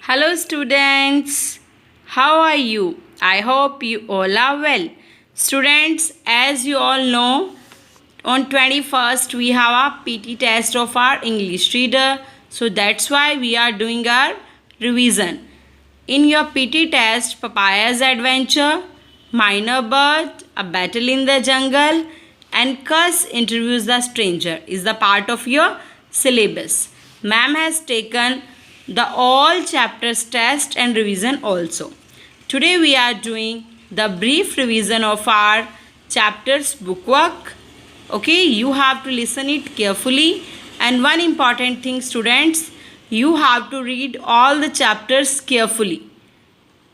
Hello students, how are you? I hope you all are well. Students, as you all know, on 21st we have a PT test of our English reader. So that's why we are doing our revision. In your PT test, Papaya's Adventure, Minor Bird, A Battle in the Jungle and Cuss Interviews the Stranger is the part of your syllabus. Ma'am has taken the all chapters test and revision also. Today we are doing the brief revision of our chapters bookwork. Okay, you have to listen it carefully, and one important thing students, you have to read all the chapters carefully.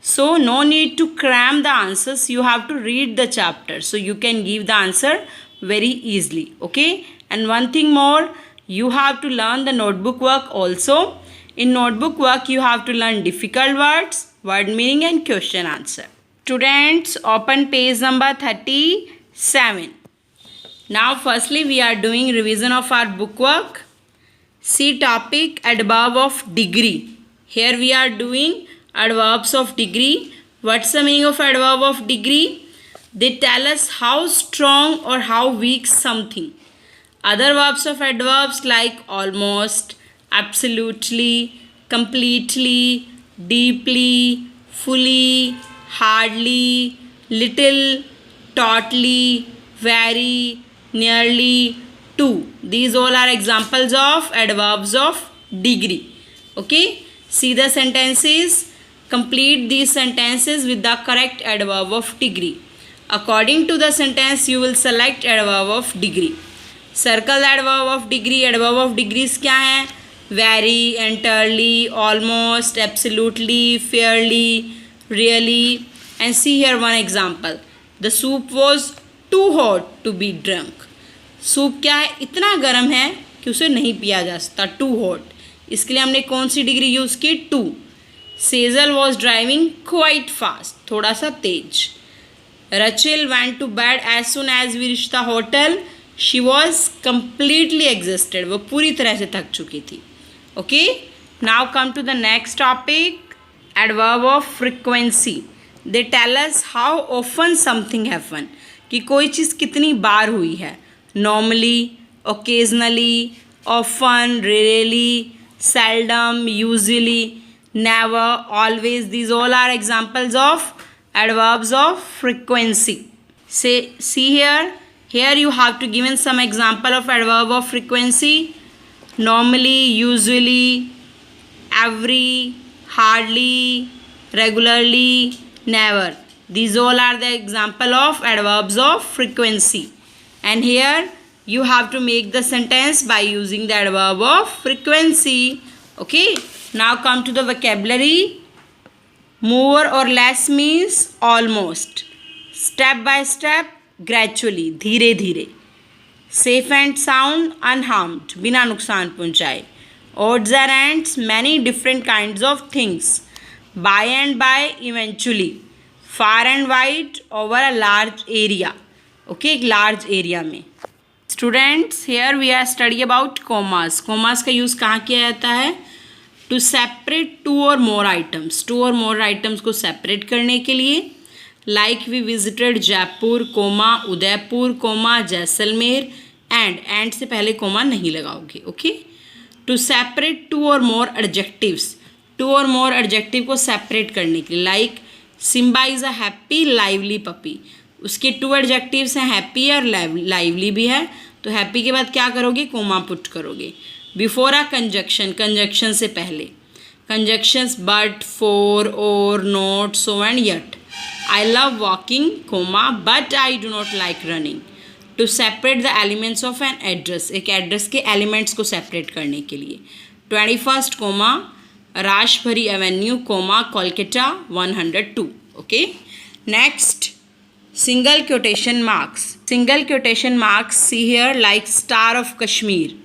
So no need to cram the answers, you have to read the chapter so you can give the answer very easily. Okay, and one thing more, you have to learn the notebook work also. In notebook work, you have to learn difficult words, word meaning and question answer. Students, open page number 37. Now firstly, we are doing revision of our bookwork. See topic adverb of degree. Here we are doing adverbs of degree. What's the meaning of adverb of degree? They tell us how strong or how weak something. Other verbs of adverbs like almost, absolutely, completely, deeply, fully, hardly, little, totally, very, nearly, to. These all are examples of adverbs of degree. Okay, see the sentences. Complete these sentences with the correct adverb of degree. According to the sentence, you will select adverb of degree. Circle the adverb of degree. Adverb of degrees क्या हैं? Very, entirely, almost, absolutely, fairly, really. And see here one example. The soup was too hot to be drunk. Soup क्या है? इतना गर्म है कि उसे नहीं पिया जा सकता. Too hot. इसके लिए हमने कौन सी डिग्री यूज़ की? Two. Sejal was driving quite fast. थोड़ा सा तेज. Rachel went to bed as soon as we reach the hotel. She was completely exhausted. वो पूरी तरह से थक चुकी थी. Okay, now come to the next topic. Adverb of frequency. They tell us how often something happen, कि कोई चीज़ कितनी बार हुई है. Normally, occasionally, often, rarely, seldom, usually, never, always. These all are examples of adverbs of frequency. See here. Here you have to given some example of adverb of frequency. Normally, usually, every, hardly, regularly, never. These all are the example of adverbs of frequency. And here you have to make the sentence by using the adverb of frequency. Okay, now come to the vocabulary. More or less means almost. Step by step, gradually, धीरे धीरे. Safe and sound, unharmed, बिना नुकसान पहुँचाए. Odds and ends, many different kinds of things. By and by, eventually. Far and wide, over a large area. Okay, एक large area में. Students, here we are study about commas. Commas का use कहाँ किया जाता है? To separate to और मोर items. To और मोर items को सेपरेट करने के लिए. Like we visited Jaipur, comma, Udaipur, comma, Jaisalmer. And से पहले कोमा नहीं लगाओगे. ओके, टू सेपरेट टू और मोर एडजेक्टिव्स. टू और मोर एडजेक्टिव को सेपरेट करने के लिए. Like Simba is a happy lively puppy. उसके टू एडजेक्टिव्स हैं, हैप्पी और लाइवली भी है. तो हैप्पी के बाद क्या करोगे? कोमा पुट करोगे. बिफोर अ कंजक्शन, कंजक्शन से पहले. Conjunctions but, for, or, not, so and yet. I love walking, comma, but I do not like running. To separate the elements of an address. एक address के elements को separate करने के लिए. 21st, coma, Rashbehari avenue, comma, Kolkata 102. Okay, next, single quotation marks. Single quotation marks see here like star of Kashmir.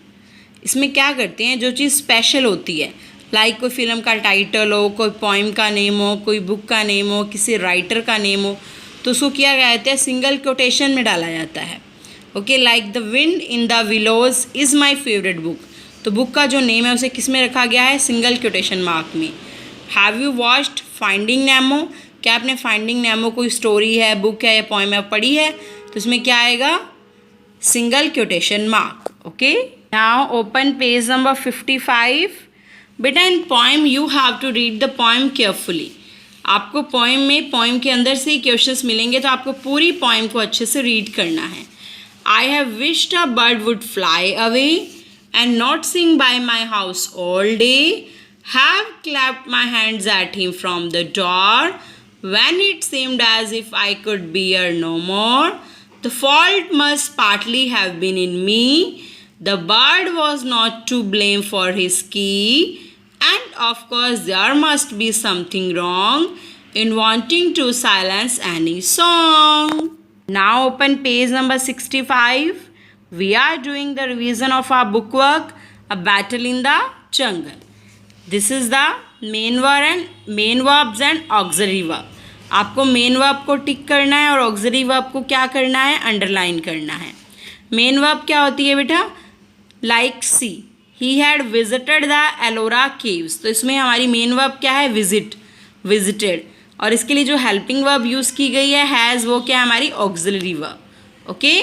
इसमें क्या करते हैं? जो चीज़ स्पेशल होती है, लाइक कोई फिल्म का टाइटल हो, कोई पोइम का नेम हो, कोई बुक का नेम हो, किसी राइटर का नेम हो, तो उसको किया जाता है सिंगल क्योटेशन में डाला जाता है. Okay, like the wind in the willows is my favourite book. तो बुक का जो नेम है उसे किस में रखा गया है? सिंगल क्योटेशन मार्क में. Have you watched finding Nemo? क्या आपने फाइंडिंग नेमो कोई स्टोरी है, बुक है या पोएम है पढ़ी है? तो इसमें क्या आएगा? Single quotation mark. Okay, now open page number 55. बेटा in poem you have to read the poem carefully. आपको पोएम के अंदर से ही क्वेश्चंस मिलेंगे, तो आपको पूरी पोएम को अच्छे से रीड करना है. I have wished a bird would fly away and not sing by my house all day. Have clapped my hands at him from the door when it seemed as if I could bear no more. The fault must partly have been in me. The bird was not to blame for his key. And of course there must be something wrong in wanting to silence any song. Now open page number 65. We are doing the revision of our book work, A Battle in the Jungle. This is the main verbs and auxiliary verb. आपको main verb को टिक करना है और auxiliary verb को क्या करना है? Underline करना है. मेन वर्ब क्या होती है बेटा? Like see, he had visited the Ellora caves. तो इसमें हमारी मेन वर्ब क्या है? विजिटेड. और इसके लिए जो हेल्पिंग वर्ब यूज़ की गई है हैज़, वो क्या है? हमारी auxiliary verb. Okay,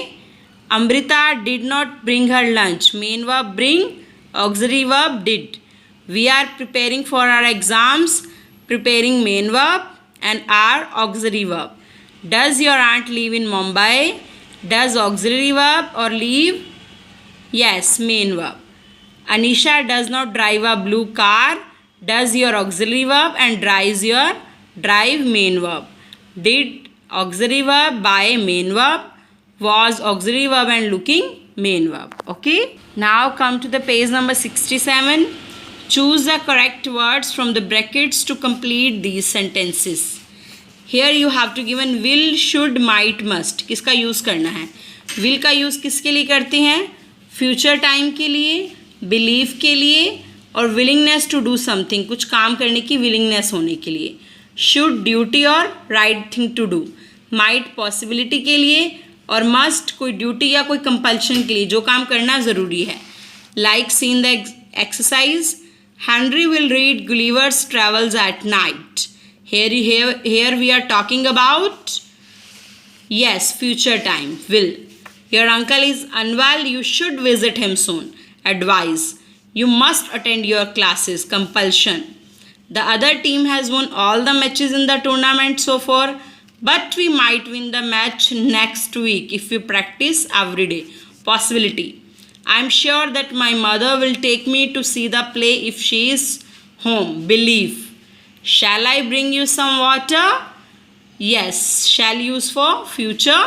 Amrita did not bring her lunch. Main verb bring, auxiliary verb did. We are preparing for our exams. Preparing main verb and our auxiliary verb. Does your aunt live in Mumbai? Does auxiliary verb or live? Yes, main verb. Anisha does not drive a blue car. Does your auxiliary verb and drive main verb. Did auxiliary verb, by main verb. Was auxiliary verb and looking main verb. Okay. Now come to the page number 67. Choose the correct words from the brackets to complete these sentences. Here you have to given will, should, might, must. किसका use करना है? will का use किसके लिए करते हैं? Future time के लिए, बिलीव के लिए और willingness to do something, कुछ काम करने की willingness होने के लिए. should ड्यूटी और right thing to do. might possibility के लिए और must कोई ड्यूटी या कोई कंपल्शन के लिए, जो काम करना ज़रूरी है. like seen the exercise. Henry will read Gulliver's Travels at night. Here we are talking about, yes, future time, will. Your uncle is unwell, you should visit him soon. Advise. You must attend your classes, compulsion. The other team has won all the matches in the tournament so far, but we might win the match next week if we practice every day. Possibility. I am sure that my mother will take me to see the play if she is home. Believe. Shall I bring you some water? Yes. Shall use for future.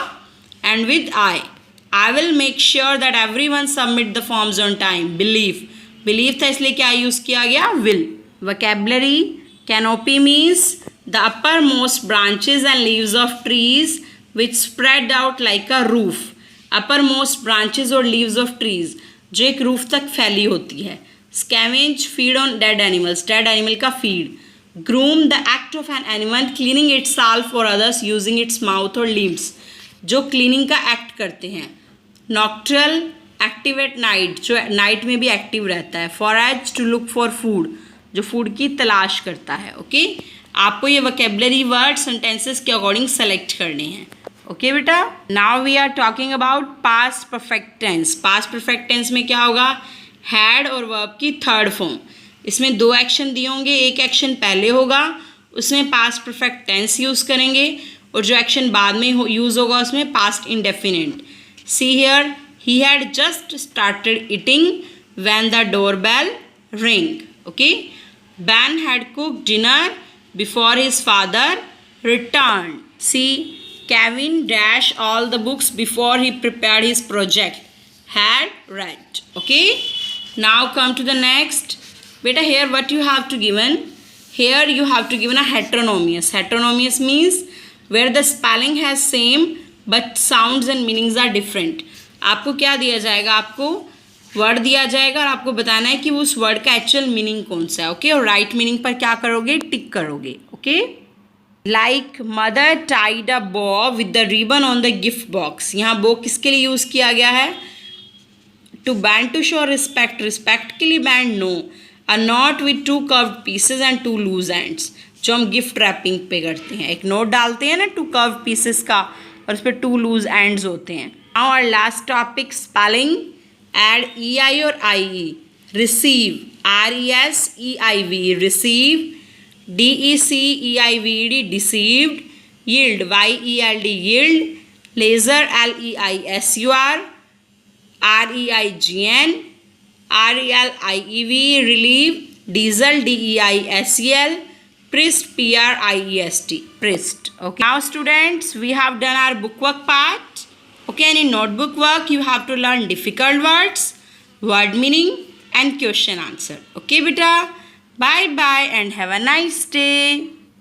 And with I will make sure that everyone submit the forms on time. Believe. Believe था इसलिए क्या use किया गया? Will. Vocabulary. Canopy means the uppermost branches and leaves of trees which spread out like a roof. Upper most branches और leaves of trees जो एक roof तक फैली होती है. Scavenge, feed on dead animals, dead animal का feed. Groom, the act of an animal cleaning its self for others using its mouth और limbs, जो क्लीनिंग का एक्ट करते हैं. नॉक्ट्रल, एक्टिव एट नाइट, जो नाइट में भी एक्टिव रहता है. Forage, to look for food, जो फूड की तलाश करता है. ओके, आपको ये वोकेबलरी वर्ड सेंटेंसेस के अकॉर्डिंग सेलेक्ट करने हैं. ओके बेटा, now we are talking about past perfect tense. Past perfect tense में क्या होगा? हैड और वर्ब की थर्ड फॉर्म. इसमें दो एक्शन दिए होंगे, एक एक्शन पहले होगा, उसमें पास्ट परफेक्ट टेंस यूज़ करेंगे और जो एक्शन बाद में यूज़ होगा उसमें past indefinite. See here, he had just started eating when the door bell ring. Okay, Ben had cooked dinner before his father returned. See, Kevin dashed all the books before he prepared his project. Had read. Okay. Now come to the next. Beta, here what you have to given? Here you have to given a heteronomous. Heteronomous means where the spelling has same but sounds and meanings are different. आपको क्या दिया जाएगा? आपको word दिया जाएगा और आपको बताना है कि उस वर्ड का एक्चुअल मीनिंग कौन सा है. ओके, और राइट मीनिंग पर क्या करोगे? टिक करोगे. Okay, like mother tied a bow with the ribbon on the gift box. यहाँ बो किसके लिए यूज़ किया गया है? To bend, to show respect. Respect के लिए bend? No. A knot with 2 curved pieces and 2 loose ends, जो हम गिफ्ट रैपिंग पे करते हैं। एक नोट डालते हैं ना 2 कर्व्ड पीसेस का और उस पर 2 लूज एंड्स होते हैं। Now our last topic spelling, add EI और IE। Receive, RESEIV, receive, DECEIVED, deceived, yield, YELD, yield, laser, LEISUR, REIGN, RELIEV, relieve, diesel, DEISEL, prist, PRIEST, prist. Okay, now students, we have done our bookwork part. Okay, and in notebook work you have to learn difficult words, word meaning and question answer. Okay beta, bye bye and have a nice day.